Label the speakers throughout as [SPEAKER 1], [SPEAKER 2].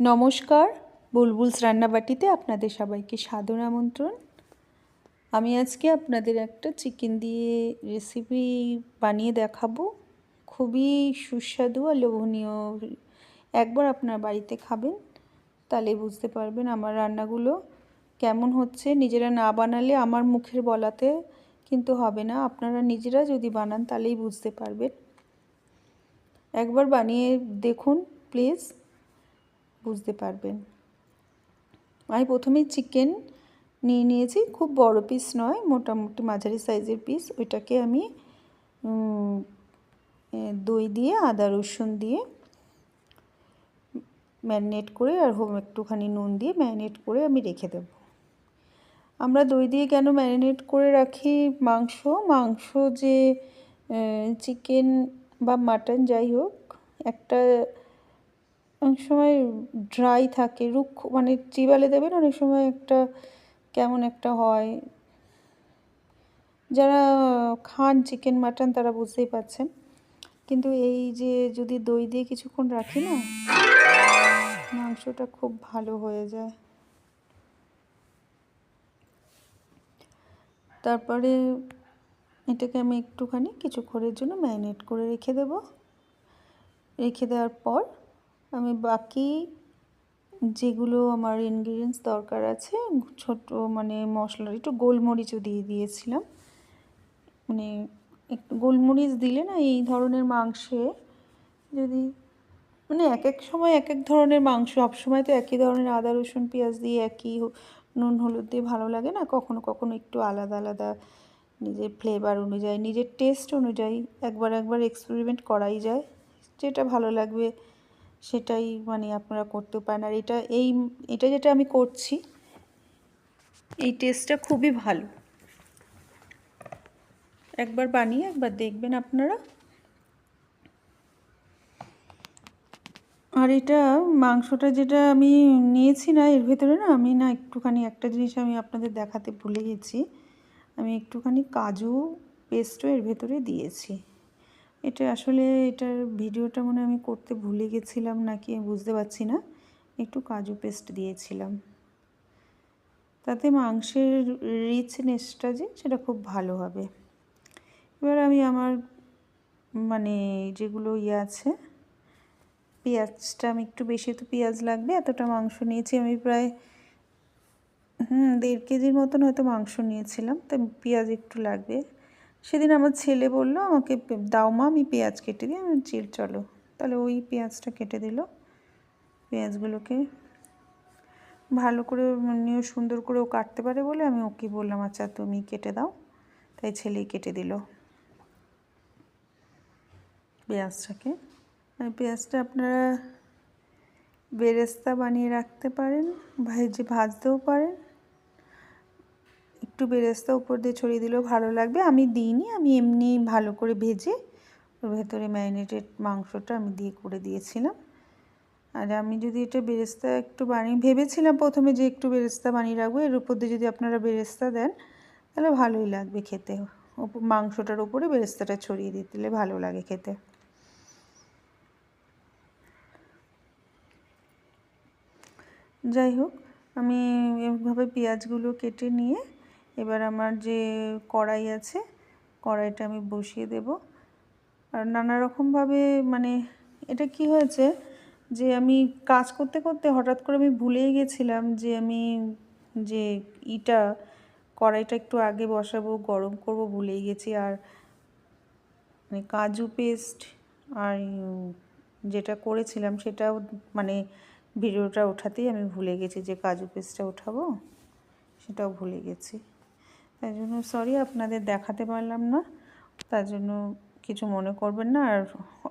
[SPEAKER 1] নমস্কার, বুলবুলস রান্নাবাটিতে আপনাদের সবাইকে সাদর আমন্ত্রণ। আমি আজকে আপনাদের একটা চিকেন দিয়ে রেসিপি বানিয়ে দেখাবো। খুবই সুস্বাদু আর লোভনীয়। একবার আপনার বাড়িতে খাবেন, তাহলে বুঝতে পারবেন আমার রান্নাগুলো কেমন হচ্ছে। নিজেরা না বানালে আমার মুখের বলাতে কিন্তু হবে না, আপনারা নিজেরা যদি বানান তাহলেই বুঝতে পারবেন। একবার বানিয়ে দেখুন প্লিজ, বুঝতে পারবেন। আমি প্রথমেই চিকেন নিয়েছি, খুব বড় পিস নয়, মোটামুটি মাঝারি সাইজের পিস। ওইটাকে আমি দই দিয়ে আদা রসুন দিয়ে ম্যারিনেট করে আর একটুখানি নুন দিয়ে ম্যারিনেট করে আমি রেখে দেব। আমরা দই দিয়ে কেন ম্যারিনেট করে রাখি? মাংস যে চিকেন বা মাটন যাই হোক, একটা অনেক সময় ড্রাই থাকে, রুক্ষ, মানে চিবালে দেবেন অনেক সময় একটা কেমন একটা হয়। যারা খান চিকেন মাটন তারা বুঝতেই পারছেন। কিন্তু এই যে যদি দই দিয়ে কিছুক্ষণ রাখি না, মাংসটা খুব ভালো হয়ে যায়। তারপরে এটাকে আমি একটুখানি কিছুক্ষণের জন্য ম্যারিনেট করে রেখে দেব। রেখে দেওয়ার পর আমি বাকি যেগুলো আমার ইনগ্রিডিয়েন্টস দরকার আছে, ছোট মানে মশলা, একটু গোলমরিচও দিয়ে দিয়েছিলাম। মানে একটু গোলমরিচ দিলে না এই ধরনের মাংসে, যদি মানে এক এক সময় এক এক ধরনের মাংস, সবসময় তো একই ধরনের আদা রসুন পেঁয়াজ দিয়ে একই নুন হলুদ দিয়ে ভালো লাগে না। কখনো কখনো একটু আলাদা আলাদা নিজের ফ্লেভার অনুযায়ী, নিজের টেস্ট অনুযায়ী একবার এক্সপেরিমেন্ট করাই যায়। যেটা ভালো লাগবে সেটাই মানে আপনারা করতে পারেন। আর এটা যেটা আমি করছি, এই টেস্টটা খুবই ভালো। একবার বানিয়ে একবার দেখবেন আপনারা। আর এটা মাংসটা যেটা আমি নিয়েছি না, এর ভেতরে না আমি না একটুখানি একটা জিনিস আমি আপনাদের দেখাতে ভুলে গেছি। আমি একটুখানি কাজু পেস্টও এর ভেতরে দিয়েছি। এটা আসলে এটার ভিডিওটা মনে আমি করতে ভুলে গেছিলাম নাকি বুঝতে পারছি না। একটু কাজু পেস্ট দিয়েছিলাম, তাতে মাংসের রিচনেসটা যে সেটা খুব ভালো হবে। এবার আমি আমার মানে যেগুলো আছে, পেঁয়াজটা আমি একটু বেশি তো পেঁয়াজ লাগবে, এতটা মাংস নিয়েছি আমি, প্রায় 1.5 কেজির মতন হয়তো মাংস নিয়েছিলাম, তো পেঁয়াজ একটু লাগবে। সেদিন আমার ছেলে বলল আমাকে, দাও মা আমি পেঁয়াজ কেটে দিই। আমি চলো, তাহলে ওই পেঁয়াজটা কেটে দিল। পেঁয়াজগুলোকে ভালো করে নিয়ে সুন্দর করে ও কাটতে পারে বলে আমি ওকে বললাম আচ্ছা তুমি কেটে দাও, তাই ছেলেই কেটে দিল পেঁয়াজটাকে। পেঁয়াজটা আপনারা বেরেস্তা বানিয়ে রাখতে পারেন, ভাজতেও পারেন। একটু বেরেস্তা উপর দিয়ে ছড়িয়ে দিলেও ভালো লাগবে। আমি দিইনি, আমি এমনি ভালো করে ভেজে ওর ভেতরে ম্যারিনেটেড মাংসটা আমি করে দিয়েছিলাম। আর আমি যদি এটা বেরেস্তা একটু ভেবেছিলাম প্রথমে যে একটু বেরেস্তা বানিয়ে রাখবো, এর উপর দিয়ে যদি আপনারা বেরেস্তা দেন তাহলে ভালোই লাগবে খেতে। মাংসটার উপরে বেরেস্তাটা ছড়িয়ে দিলে ভালো লাগে খেতে। যাই হোক, আমি এভাবে পেঁয়াজগুলো কেটে নিয়ে এবার আমার যে কড়াই আছে, কড়াইটা আমি বসিয়ে দেব। আর নানা রকমভাবে মানে এটা কি হয়েছে যে আমি কাজ করতে করতে হঠাৎ করে আমি ভুলেই গেছিলাম যে আমি যে কড়াইটা একটু আগে বসাবো, গরম করব, ভুলেই গেছি। আর মানে কাজু পেস্ট আর যেটা করেছিলাম সেটাও মানে ভিডিওটা ওঠাতেই আমি ভুলে গেছি যে কাজু পেস্টটা ওঠাবো, সেটাও ভুলে গেছি। তাই জন্য সরি, আপনাদের দেখাতে পারলাম না, তার জন্য কিছু মনে করবেন না। আর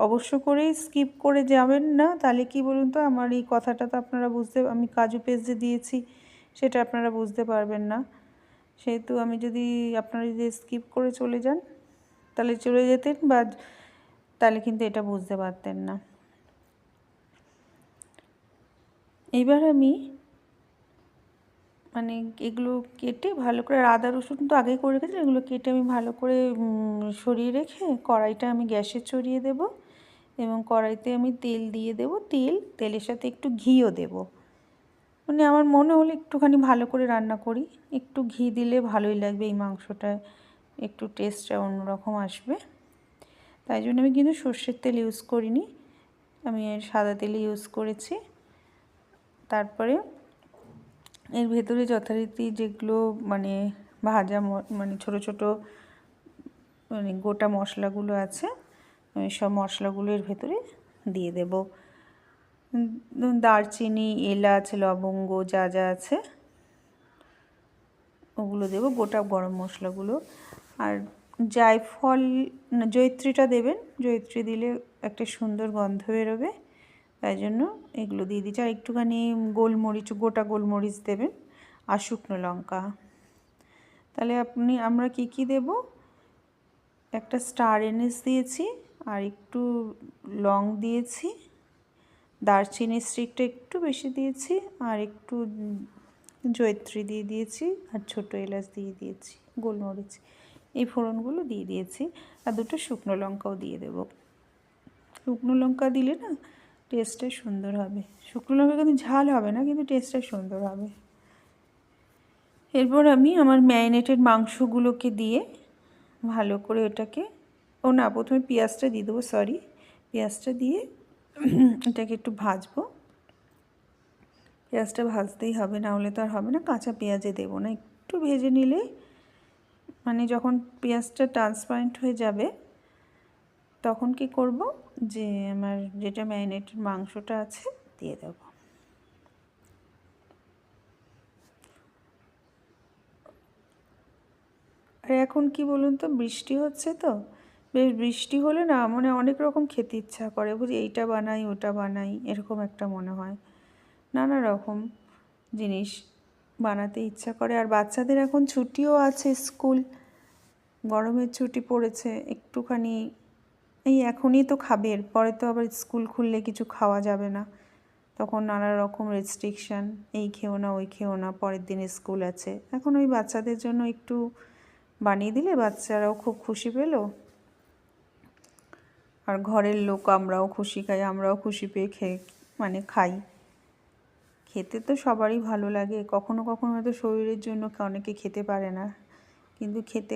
[SPEAKER 1] অবশ্য করেই স্কিপ করে যাবেন না, তাহলে কি বলুন তো, আমার এই কথাটা তো আপনারা আমি কাজু পেস্ট যে দিয়েছি সেটা আপনারা বুঝতে পারবেন না। সেহেতু আপনারা যদি স্কিপ করে চলে যান তাহলে চলে যেতেন, বা তাহলে কিন্তু এটা বুঝতে পারতেন না। এবার আমি মানে এগুলো কেটে ভালো করে, আদা রসুন তো আগেই করে রেখেছি, এগুলো কেটে আমি ভালো করে সরিয়ে রেখে কড়াইটা আমি গ্যাসে চড়িয়ে দেব এবং কড়াইতে আমি তেল দিয়ে দেব, তেলের সাথে একটু ঘিও দেব। মানে আমার মনে হলো একটুখানি ভালো করে রান্না করি, একটু ঘি দিলে ভালোই লাগবে, এই মাংসটায় একটু টেস্টটা অন্যরকম আসবে। তাই জন্য আমি কিন্তু সর্ষের তেল ইউজ করিনি, আমি সাদা তেল ইউজ করেছি। তারপরে এর ভেতরে যথারীতি যেগুলো মানে ভাজা মানে ছোট ছোট মানে গোটা মশলাগুলো আছে, আমি সব মশলাগুলো এর ভেতরে দিয়ে দেব। দারচিনি, এলাচ, লবঙ্গ যা যা আছে ওগুলো দেব, গোটা গরম মশলাগুলো। আর জায়ফল, জয়িত্রীটা দেবেন, জয়িত্রী দিলে একটা সুন্দর গন্ধ বেরোবে, তাই জন্য এগুলো দিয়ে দিচ্ছি। আর একটুখানি গোলমরিচ, গোটা গোলমরিচ দেবেন, আর শুকনো লঙ্কা। তাহলে আমরা কি কি দেব, একটা স্টার এনিস দিয়েছি, আর একটু লং দিয়েছি, দারচিনি স্টিকটা একটু বেশি দিয়েছি, আর একটু জয়িত্রী দিয়ে দিয়েছি, আর ছোটো এলাচ দিয়ে দিয়েছি, গোলমরিচ, এই ফোড়নগুলো দিয়ে দিয়েছি। আর দুটো শুকনো লঙ্কাও দিয়ে দেব। শুকনো লঙ্কা দিলে না টেস্টটা সুন্দর হবে। শুকনো লঙ্কা কিন্তু ঝাল হবে না, কিন্তু টেস্টটা সুন্দর হবে। এরপর আমি আমার ম্যারিনেটেড মাংসগুলোকে দিয়ে ভালো করে এটাকে, প্রথমে পেঁয়াজটা দিয়ে দেবো, পেঁয়াজটা দিয়ে এটাকে একটু ভাজবো। পেঁয়াজটা ভাজতেই হবে, না হলে তো আর হবে না, কাঁচা পেঁয়াজে দেবো না, একটু ভেজে নিলে মানে যখন পেঁয়াজটা ট্রান্সপারেন্ট হয়ে যাবে তখন কি করব, যে আমার যেটা ম্যারিনেটেড মাংসটা আছে দিয়ে দেব। আর এখন কি বলুন তো, বৃষ্টি হচ্ছে তো, বেশ বৃষ্টি হলে না মানে অনেক রকম খেতে ইচ্ছা করে, বুঝি এইটা বানাই ওটা বানাই, এরকম একটা মনে হয়, নানা রকম জিনিস বানাতে ইচ্ছা করে। আর বাচ্চাদের এখন ছুটিও আছে, স্কুল গরমের ছুটি পড়েছে, একটুখানি এই এখনই তো খাবে, এরপরে তো আবার স্কুল খুললে কিছু খাওয়া যাবে না, তখন নানা রকম রেস্ট্রিকশান, এই খেও না ওই খেও না, পরের দিনে স্কুল আছে। এখন ওই বাচ্চাদের জন্য একটু বানিয়ে দিলে বাচ্চারাও খুব খুশি পেল, আর ঘরের লোক আমরাও খুশি আমরাও খুশি পেয়ে খাই। খেতে তো সবারই ভালো লাগে, কখনো কখনো হয়তো শরীরের জন্য অনেকে খেতে পারে না, কিন্তু খেতে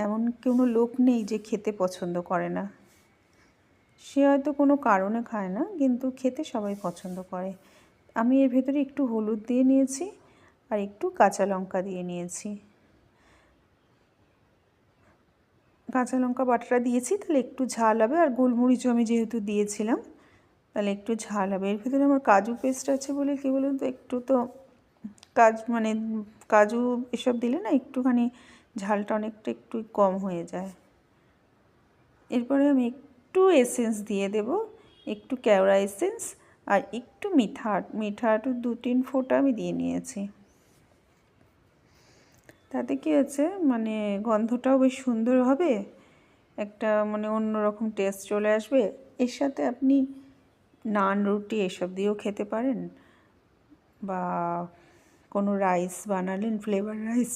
[SPEAKER 1] এমন কোনো লোক নেই যে খেতে পছন্দ করে না। সে হয়তো কোনো কারণে খায় না, কিন্তু খেতে সবাই পছন্দ করে। আমি এর ভেতরে একটু হলুদ দিয়ে নিয়েছি, আর একটু কাঁচা লঙ্কা দিয়ে নিয়েছি। কাঁচা লঙ্কা বাটাটা দিয়েছি, তাহলে একটু ঝাল হবে, আর গোলমরিচও আমি যেহেতু দিয়েছিলাম তাহলে একটু ঝাল হবে। এর ভেতরে আমার কাজু পেস্ট আছে বলে কী বলুন তো, একটু তো কাজু এসব দিলে না একটুখানি ঝালটা অনেকটা একটু কম হয়ে যায়। এরপরে আমি একটু এসেন্স দিয়ে দেব, একটু কেওড়া এসেন্স, আর একটু মিঠা 2-3 ফোঁটা আমি দিয়ে নিয়েছি। তাতে কী হচ্ছে, মানে গন্ধটাও বেশ সুন্দর হবে, একটা মানে অন্যরকম টেস্ট চলে আসবে। এর সাথে আপনি নান, রুটি এসব দিয়েও খেতে পারেন, বা কোনো রাইস বানালেন, ফ্লেভার রাইস,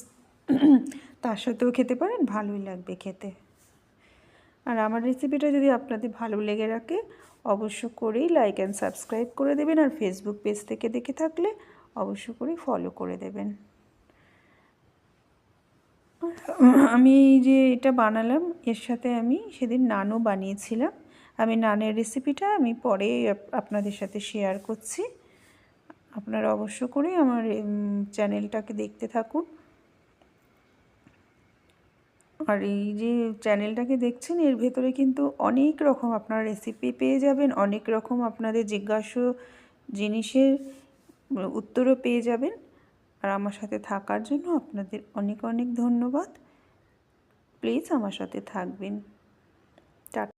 [SPEAKER 1] তার সাথেও খেতে পারেন, ভালোই লাগবে খেতে। আর আমার রেসিপিটা যদি আপনাদের ভালো লেগে রাখে অবশ্য করেই লাইক অ্যান্ড সাবস্ক্রাইব করে দেবেন, আর ফেসবুক পেজ থেকে দেখে থাকলে অবশ্য করেই ফলো করে দেবেন। আমি যে এটা বানালাম, এর সাথে আমি সেদিন নানও বানিয়েছিলাম, আমি নানের রেসিপিটা আমি পরে আপনাদের সাথে শেয়ার করছি। আপনারা অবশ্য করেই আমার চ্যানেলটাকে দেখতে থাকুন। আর এই যে চ্যানেলটাকে দেখছেন, এর ভেতরে কিন্তু অনেক রকম আপনারা রেসিপি পেয়ে যাবেন, অনেক রকম আপনাদের জিজ্ঞাস্য জিনিসের উত্তরও পেয়ে যাবেন। আর আমার সাথে থাকার জন্য আপনাদের অনেক অনেক ধন্যবাদ। প্লিজ আমার সাথে থাকবেন।